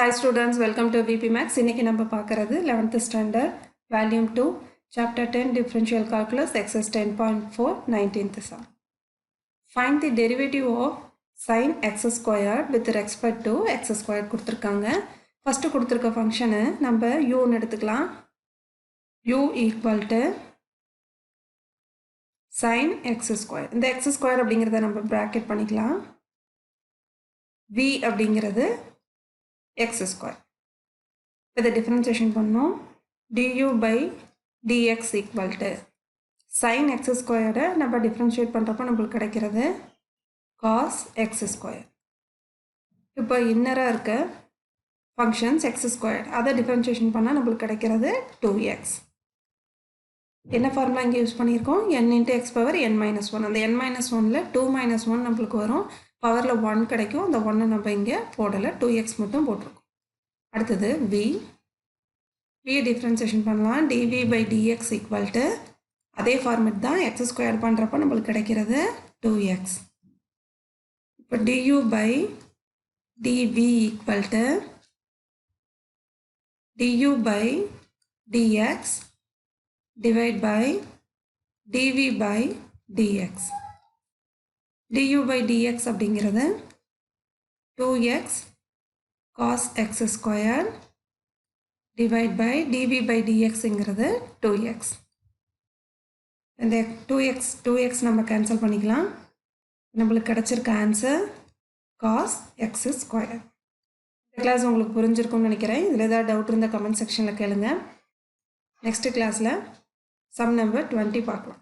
Hi students, welcome to VPMaths. இன்னைக்கு நம்ம பார்க்கிறது 11th standard volume 2 chapter 10 differential calculus exercise 10.4 19th sum. Find the derivative of sin x squared with respect to x squared கொடுத்திருக்காங்க. first கொடுத்திருக்க function நம்ம u ன்னு எடுத்துக்கலாம். u equal to sin x squared. இந்த x squared அப்படிங்கறத நம்ம bracket பண்ணிக்கலாம். v அப்படிங்கிறது x square. இதை differentiation பண்ணோம். du by dx equal to sin x squared நம்ம differentiate பண்ணுறப்ப நம்மளுக்கு கிடைக்கிறது cos x square. இப்போ இன்னரா இருக்க functions x squared அதை differentiation பண்ணால் நம்மளுக்கு கிடைக்கிறது 2x. என்ன ஃபார்முலா இங்கே யூஸ் பண்ணியிருக்கோம்? n into x power n minus 1. அந்த n minus 1ல 2 minus 1 நம்மளுக்கு வரும். பவரில் 1 கிடைக்கும். அந்த 1 நம்ம இங்கே போடலை, 2x மட்டும் போட்டிருக்கோம். அடுத்தது v differentiation பண்ணலாம். dv by dx equal to அதே ஃபார்மேட் தான் x ஸ்கொயர் பண்ணுறப்ப நம்மளுக்கு கிடைக்கிறது 2x. இப்போ du by dv equal to du by dx divide by dv by dx. du by dx அப்படிங்கிறது 2x cos x squared divide by dv by dx இங்கிறது 2x. இந்த 2x நம்ம cancel பண்ணிக்கலாம். நம்மளுக்கு கிடைச்சிருக்க answer cos x squared. இந்த class உங்களுக்கு புரிஞ்சிருக்கும்னு நினைக்கிறேன். இதில் ஏதாவது டவுட் இருந்தால் கமெண்ட் செக்ஷனில் கேளுங்க. நெக்ஸ்ட் கிளாஸில் சம் நம்பர் 20 பார்க்கலாம்.